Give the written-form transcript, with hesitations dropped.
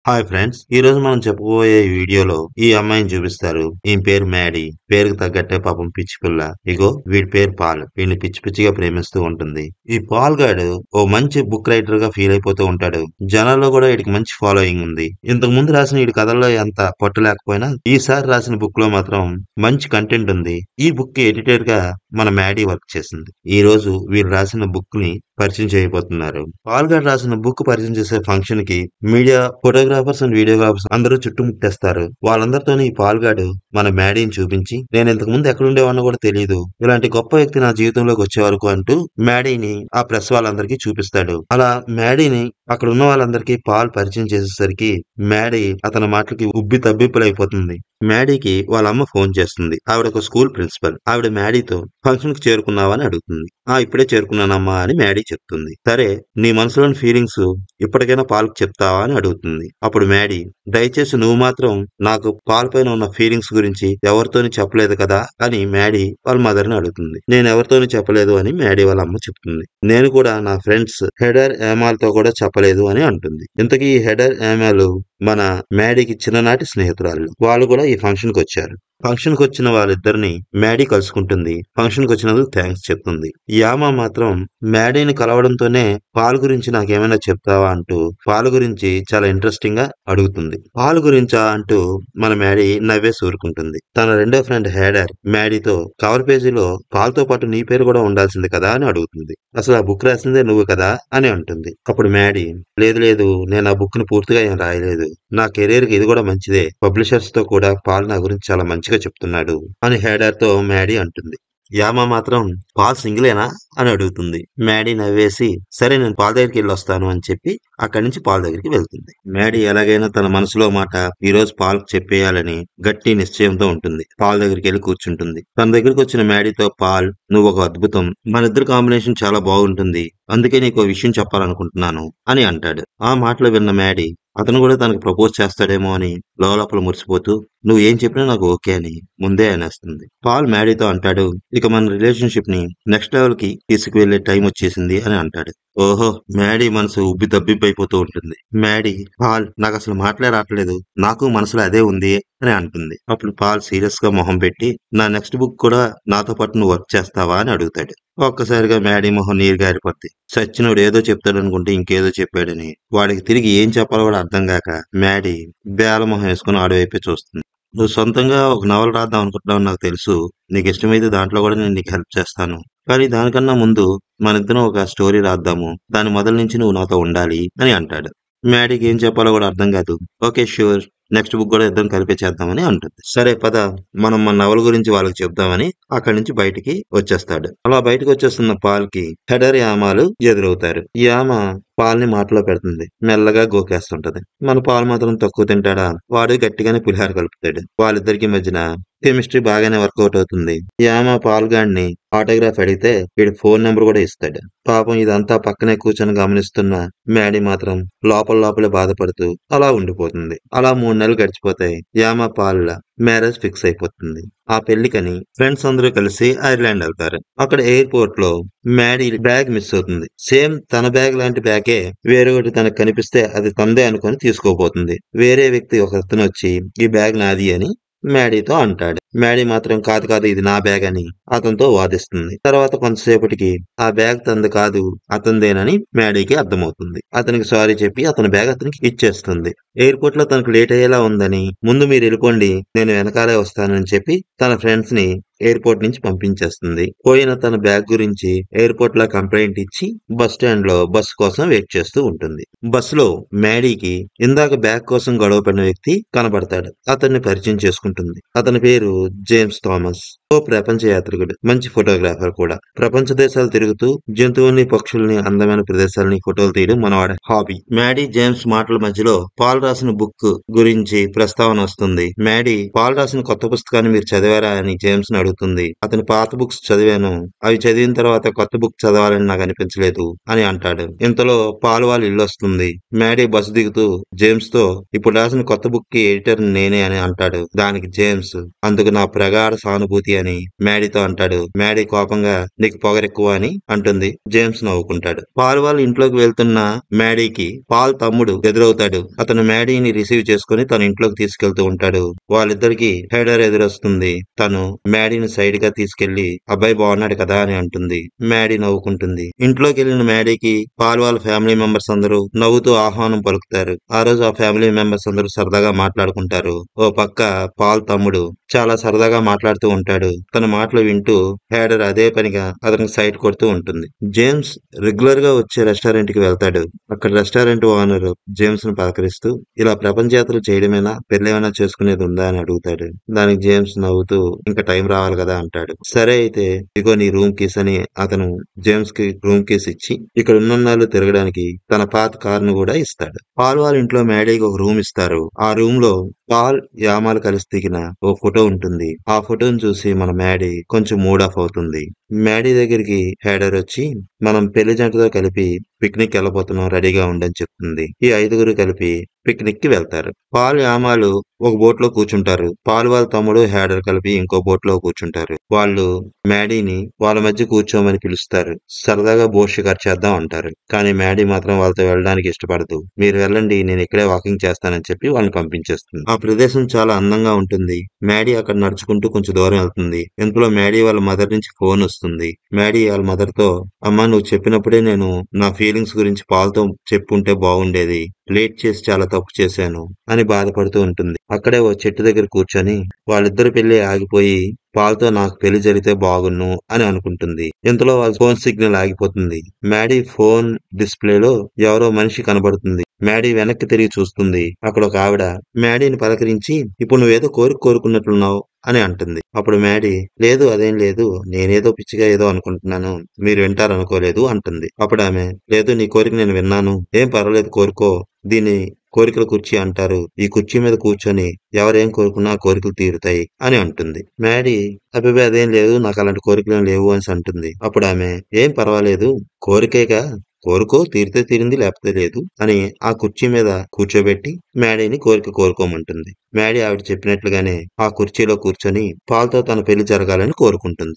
Hi friends. ఈ రోజు మనం చెప్పబోయే ఈ వీడియోలో ఈ అమ్మాయిని చూపిస్తారు. ఈమె పేరు మ్యాడీ. పేరుకి తగ్గట్టే పాపం పిచ్చి పిల్ల. ఇగో వీడి పేరు పాల్. వీడిని పిచ్చి పిచ్చిగా ప్రేమిస్తూ ఉంటుంది. ఈ పాల్ గాడు ఓ మంచి బుక్ రైటర్ గా ఫీల్ అయిపోతూ ఉంటాడు. జనాల్లో కూడా వీడికి మంచి ఫాలోయింగ్ ఉంది. ఇంతకు ముందు రాసిన వీడి కథల్లో ఎంత పట్టు లేకపోయినా ఈసారి రాసిన బుక్ లో మాత్రం మంచి కంటెంట్ ఉంది. ఈ బుక్ కి ఎడిటర్ గా మన మ్యాడీ వర్క్ చేసింది. ఈ రోజు వీరు రాసిన బుక్ ని పరిచయం చేయబోతున్నారు. పాల్ గారు రాసిన బుక్ పరిచయం చేసే ఫంక్షన్ కి మీడియా, ఫోటోగ్రాఫర్స్ అండ్ వీడియోగ్రాఫర్స్ అందరూ చుట్టుముట్టేస్తారు. వాళ్ళందరితోని ఈ పాల్ గాడు మన మ్యాడీని చూపించి, నేను ఇంతకు ముందు ఎక్కడుండేవాడినో కూడా తెలియదు, ఇలాంటి గొప్ప వ్యక్తి నా జీవితంలోకి వచ్చే వరకు అంటూ మ్యాడీని ఆ ప్రెస్ వాళ్ళందరికీ చూపిస్తాడు. అలా మ్యాడీని అక్కడ ఉన్న వాళ్ళందరికీ పాల్ పరిచయం చేసేసరికి మ్యాడీ అతని మాటలకి ఉబ్బి తబ్బిబ్బులైపోతుంది. మ్యాడీకి వాళ్ళ అమ్మ ఫోన్ చేస్తుంది. ఆవిడ ఒక స్కూల్ ప్రిన్సిపల్. ఆవిడ మ్యాడీతో ఫంక్షన్ కి చేరుకున్నావా అని అడుగుతుంది. ఇప్పుడే చేరుకున్నానమ్మా అని మ్యాడీ చెప్తుంది. సరే, నీ మనసులోని ఫీలింగ్స్ ఇప్పటికైనా పాల్కి చెప్తావా అని అడుగుతుంది. అప్పుడు మ్యాడీ, దయచేసి నువ్వు మాత్రం నాకు పాల్ పైన ఉన్న ఫీలింగ్స్ గురించి ఎవరితోని చెప్పలేదు కదా అని మ్యాడీ వాళ్ళ మదర్ ని అడుగుతుంది. నేను ఎవరితోని చెప్పలేదు అని మ్యాడీ వాళ్ళ అమ్మ చెప్తుంది. నేను కూడా నా ఫ్రెండ్స్ హెడర్ ఏమాల్ తో కూడా చెప్పలేదు అని అంటుంది. ఇంతకీ ఈ హెడర్ ఏమాల్ మన మ్యాడీకి చిన్ననాటి స్నేహితురాలు. వాళ్ళు కూడా ఈ ఫంక్షన్ కి వచ్చారు. ఫంక్షన్ కి వచ్చిన వాళ్ళిద్దరిని మ్యాడీ కలుసుకుంటుంది. ఫంక్షన్ కి వచ్చినందుకు థ్యాంక్స్ చెప్తుంది. యామా మాత్రం మ్యాడీని కలవడంతోనే పాల్ గురించి నాకేమైనా చెప్తావా అంటూ పాల్ గురించి చాలా ఇంట్రెస్టింగ్ గా అడుగుతుంది. పాల్ గురించా అంటూ మన మ్యాడీ నవ్వేసి ఊరుకుంటుంది. తన రెండో ఫ్రెండ్ హేడర్ మ్యాడీతో కవర్ పేజీలో పాల్ తో పాటు నీ పేరు కూడా ఉండాల్సింది కదా అని అడుగుతుంది. అసలు ఆ బుక్ రాసిందే నువ్వు కదా అని అంటుంది. అప్పుడు మ్యాడీ, లేదు లేదు, నేను ఆ బుక్ ని పూర్తిగా ఏం రాయలేదు. నా కెరీర్ కి ఇది కూడా మంచిదే. పబ్లిషర్స్ తో కూడా పాల్ నా గురించి చాలా మంచిగా చెప్తున్నాడు అని హేడర్ తో మ్యాడీ అంటుంది. యామా మాత్రం పాల్ సింగిలేనా అని అడుగుతుంది. మ్యాడీ నవ్వేసి, సరే నేను పాల్ దగ్గరికి వెళ్ళి వస్తాను అని చెప్పి అక్కడి నుంచి పాల్ దగ్గరికి వెళ్తుంది. మ్యాడీ ఎలాగైనా తన మనసులో మాట ఈ రోజు పాల్ చెప్పేయాలని గట్టి నిశ్చయంతో ఉంటుంది. పాల్ దగ్గరికి వెళ్ళి కూర్చుంటుంది. తన దగ్గరికి వచ్చిన మ్యాడీతో పాల్, నువ్వు ఒక అద్భుతం, మన ఇద్దరు కాంబినేషన్ చాలా బాగుంటుంది, అందుకే నీకు విషయం చెప్పాలనుకుంటున్నాను అని అంటాడు. ఆ మాటలు విన్న మ్యాడీ అతను కూడా తనకు ప్రపోజ్ చేస్తాడేమో అని లోపల మురిసిపోతూ, నువ్వు ఏం చెప్పినా నాకు ఓకే అని ముందే అనేస్తుంది. పాల్ మ్యాడీతో అంటాడు, ఇక మన రిలేషన్షిప్ ని నెక్స్ట్ లెవెల్ కి తీసుకువెళ్లే టైం వచ్చేసింది అని అంటాడు. ఓహో, మ్యాడీ మనసు ఉబ్బి తబ్బిబ్బైపోతూ ఉంటుంది. మ్యాడీ, పాల్ నాకు అసలు మాటలే రావట్లేదు, నాకు మనసులో అదే ఉంది అని అంటుంది. అప్పుడు పాల్ సీరియస్ గా మొహం పెట్టి, నా నెక్స్ట్ బుక్ కూడా నాతో పాటు నువ్వు వర్క్ చేస్తావా అని అడుగుతాడు. ఒక్కసారిగా మ్యాడీ మొహం నీరు గారిపోద్ది. సచ్చినోడు ఏదో చెప్తాడనుకుంటే ఇంకేదో చెప్పాడని వాడికి తిరిగి ఏం చెప్పాలో కూడా అర్థం కాక మ్యాడీ బేల మొహం వేసుకుని ఆడివైపే చూస్తుంది. నువ్వు సొంతంగా ఒక నవల రాద్దాం అనుకుంటున్నావు నాకు తెలుసు. నీకు ఇష్టమైతే దాంట్లో కూడా నేను నీకు హెల్ప్ చేస్తాను. కానీ దానికన్నా ముందు మనిద్దరం ఒక స్టోరీ రాద్దాము. దాని మొదలు నుంచి నువ్వు నాతో ఉండాలి అని అంటాడు. మ్యాడీకి ఏం చెప్పాలో కూడా అర్థం కాదు. ఓకే ష్యూర్, నెక్స్ట్ బుక్ కూడా ఇద్దరం కలిపే చేద్దామని అంటుంది. సరే పద, మనం మన నవల గురించి వాళ్ళకి చెప్దామని అక్కడి నుంచి బయటికి వచ్చేస్తాడు. అలా బయటకు వచ్చేస్తున్న పాల్ కి హెడర్ యామాలు ఎదురవుతారు. యామ పాల్ని మాటలో పెడుతుంది. మెల్లగా గోకేస్తుంటది. మన పాల్ మాత్రం తక్కువ తింటాడా? వాడు గట్టిగానే పులిహార కలుపుతాడు. వాళ్ళిద్దరికి మధ్యన కెమిస్ట్రీ బాగానే వర్కౌట్ అవుతుంది. యామ పాల్ గాడిని ఆటోగ్రాఫ్ అడిగితే వీడి ఫోన్ నెంబర్ కూడా ఇస్తాడు. పాపం ఇదంతా పక్కనే కూర్చొని గమనిస్తున్న మ్యాడీ మాత్రం లోపలే బాధపడుతూ అలా ఉండిపోతుంది. అలా 3 నెలలు గడిచిపోతాయి. యామ పాల్ మ్యారేజ్ ఫిక్స్ అయిపోతుంది. ఆ పెళ్లికని ఫ్రెండ్స్ అందరూ కలిసి ఐర్లాండ్ వెళ్తారు. అక్కడ ఎయిర్పోర్ట్ లో మ్యాడీ బ్యాగ్ మిస్ అవుతుంది. సేమ్ తన బ్యాగ్ లాంటి బ్యాగే వేరే ఒకటి తనకు కనిపిస్తే అది తందే అనుకొని తీసుకోబోతుంది. వేరే వ్యక్తి ఒక అతను వచ్చి ఈ బ్యాగ్ నాది అని మ్యాడీతో అంటాడు. మ్యాడీ మాత్రం కాదు కాదు ఇది నా బ్యాగ్ అని అతనితో వాదిస్తుంది. తర్వాత కొంతసేపటికి ఆ బ్యాగ్ తంది కాదు అతనిదేనని మ్యాడీకి అర్థమవుతుంది. అతనికి సారీ చెప్పి అతని బ్యాగ్ అతనికి ఇచ్చేస్తుంది. ఎయిర్పోర్ట్ లో తనకు లేట్ అయ్యేలా ఉందని ముందు మీరు వెళ్ళిపోండి, నేను వెనకాలే వస్తానని చెప్పి తన ఫ్రెండ్స్ ని ఎయిర్పోర్ట్ నుంచి పంపించేస్తుంది. పోయిన తన బ్యాగ్ గురించి ఎయిర్పోర్ట్ లో కంప్లైంట్ ఇచ్చి బస్ స్టాండ్ లో బస్ కోసం వెయిట్ చేస్తూ ఉంటుంది. బస్ లో మ్యాడీకి ఇందాక బ్యాగ్ కోసం గొడవ పడిన వ్యక్తి కనబడతాడు. అతన్ని పరిచయం చేసుకుంటుంది. అతని పేరు జేమ్స్ థామస్. ఓ ప్రపంచ యాత్రికుడు, మంచి ఫోటోగ్రాఫర్ కూడా. ప్రపంచ దేశాలు తిరుగుతూ జంతువుల్ని, పక్షుల్ని, అందమైన ప్రదేశాలని ఫోటోలు తీయడం మనవాడి హాబీ. మ్యాడీ జేమ్స్ మాటల మధ్యలో పాల్ రాసిన బుక్ గురించి ప్రస్తావన వస్తుంది. మ్యాడీ, పాల్ రాసిన కొత్త పుస్తకాన్ని మీరు చదివారా అని జేమ్స్ ని అడుగుతుంది. అతని పాత బుక్స్ చదివాను, అవి చదివిన తర్వాత కొత్త బుక్ చదవాలని నాకు అనిపించలేదు అని అంటాడు. ఇంతలో పాల్ వాళ్ళ ఇల్లు వస్తుంది. మ్యాడీ బస్సు దిగుతూ జేమ్స్ తో ఇప్పుడు రాసిన కొత్త బుక్ కి ఎడిటర్ నేనే అని అంటాడు. దానికి జేమ్స్, అందుకు నీకు నా ప్రగాఢ సానుభూతి అని మ్యాడీతో అంటాడు. మ్యాడీ కోపంగా నీకు పొగరెక్కువ అని అంటుంది. జేమ్స్ నవ్వుకుంటాడు. పాల్ వాళ్ళ ఇంట్లోకి వెళ్తున్న మ్యాడీకి పాల్ తమ్ముడు ఎదురవుతాడు. అతను మ్యాడీని రిసీవ్ చేసుకుని తన ఇంట్లోకి తీసుకెళ్తూ ఉంటాడు. వాళ్ళిద్దరికి హెడర్ ఎదురొస్తుంది. తను మ్యాడీని సైడ్ గా తీసుకెళ్లి అబ్బాయి బాగున్నాడు కదా అని అంటుంది. మ్యాడీ నవ్వుకుంటుంది. ఇంట్లోకి వెళ్లిన మ్యాడీకి పాల్ వాళ్ళ ఫ్యామిలీ మెంబర్స్ అందరూ నవ్వుతూ ఆహ్వానం పలుకుతారు. ఆ రోజు ఆ ఫ్యామిలీ మెంబర్స్ అందరూ సరదాగా మాట్లాడుకుంటారు. ఓ పక్క పాల్ తమ్ముడు చాలా సరదాగా మాట్లాడుతూ ఉంటాడు. తన మాటలు వింటూ హేడర్ అదే పనిగా అతనికి సైట్ కొడుతూ ఉంటుంది. జేమ్స్ రెగ్యులర్ గా వచ్చే రెస్టారెంట్ కి వెళ్తాడు. అక్కడ రెస్టారెంట్ ఓనర్ జేమ్స్ ను పలకరిస్తూ ఇలా ప్రపంచ యాత్రలు చేయడమేనా, పెళ్లేమైనా చేసుకునేది ఉందా అని అడుగుతాడు. దానికి జేమ్స్ నవ్వుతూ ఇంకా టైం రావాలి కదా అంటాడు. సరే అయితే ఇగో నీ రూమ్ కీస్ అని అతను జేమ్స్ కి రూమ్ కీస్ ఇచ్చి ఇక్కడ ఉన్నన్నాళ్ళు తిరగడానికి తన పాత కారును కూడా ఇస్తాడు. పాల్ వాళ్ళ ఇంట్లో మ్యాడీకి ఒక రూమ్ ఇస్తారు. ఆ రూమ్ లో పాల్ యామాలు కలిసి దిగిన ఓ ఫోటో ఉంటుంది. ఆ ఫోటోను చూసి మన మ్యాడీ కొంచెం మూడ్ ఆఫ్ అవుతుంది. మ్యాడీ దగ్గరికి హేడర్ వచ్చి మనం పెళ్లి జంటతో కలిపి పిక్నిక్ వెళ్ళబోతున్నాం, రెడీగా ఉండని చెప్తుంది. ఈ ఐదుగురు కలిపి పిక్నిక్ కి వెళ్తారు. పాల్ యామాలు ఒక బోట్ లో కూర్చుంటారు. పాల్ వాళ్ళ తమ్ముడు హేడర్ కలిపి ఇంకో బోట్ లో కూర్చుంటారు. వాళ్ళు మ్యాడీని వాళ్ళ మధ్య కూర్చోమని పిలుస్తారు. సరదాగా బోట్ షికారు చేద్దాం అంటారు. కానీ మ్యాడీ మాత్రం వాళ్ళతో వెళ్ళడానికి ఇష్టపడదు. మీరు వెళ్ళండి, నేను ఇక్కడే వాకింగ్ చేస్తానని చెప్పి వాళ్ళని పంపించేస్తుంది. ఆ ప్రదేశం చాలా అందంగా ఉంటుంది. మ్యాడీ అక్కడ నడుచుకుంటూ కొంచెం దూరం వెళ్తుంది. ఇంతలో మ్యాడీ వాళ్ళ మదర్ నుంచి ఫోన్ వస్తుంది. మ్యాడీ వాళ్ళ మదర్ తో అమ్మా నువ్వు చెప్పినప్పుడే నేను నా ఫీలింగ్స్ గురించి పాల్తో చెప్పుంటే బాగుండేది, లేట్ చేసి చాలా తప్పు చేశాను అని బాధపడుతూ ఉంటుంది. అక్కడే ఓ చెట్టు దగ్గర కూర్చొని వాళ్ళిద్దరి పెళ్లి ఆగిపోయి పాల్తో నాకు పెళ్లి జరిగితే బాగున్ను అని అనుకుంటుంది. ఇంతలో వాళ్ళ ఫోన్ సిగ్నల్ ఆగిపోతుంది. మ్యాడీ ఫోన్ డిస్ప్లేలో ఎవరో మనిషి కనబడుతుంది. మ్యాడీ వెనక్కి తిరిగి చూస్తుంది. అక్కడ ఒక ఆవిడ మ్యాడీని పలకరించి ఇప్పుడు నువ్వేదో కోరుకున్నట్లున్నావు అని అంటుంది. అప్పుడు మ్యాడీ లేదు అదేం లేదు, నేనేదో పిచ్చిగా ఏదో అనుకుంటున్నాను, మీరు వింటారనుకోలేదు అంటుంది. అప్పుడు ఆమె లేదు నీ కోరిక నేను విన్నాను, ఏం పర్వాలేదు కోరుకో, దీన్ని కోరికల కుర్చీ అంటారు, ఈ కుర్చీ మీద కూర్చొని ఎవరేం కోరుకున్నా ఆ కోరికలు తీరుతాయి అని అంటుంది. మ్యాడీ అభిప్రాయం అదేం లేదు, నాకు అలాంటి కోరికలు ఏం లేవు అని అంటుంది. అప్పుడు ఆమె ఏం పర్వాలేదు, కోరికేగా, కోరుకో, తీరితే తీరింది లేకపోతే లేదు అని ఆ కుర్చీ మీద కూర్చోబెట్టి మ్యాడీని కోరిక కోరుకోమంటుంది. మ్యాడీ ఆవిడ చెప్పినట్లుగానే ఆ కుర్చీలో కూర్చొని పాల్తో తన పెళ్లి జరగాలని కోరుకుంటుంది.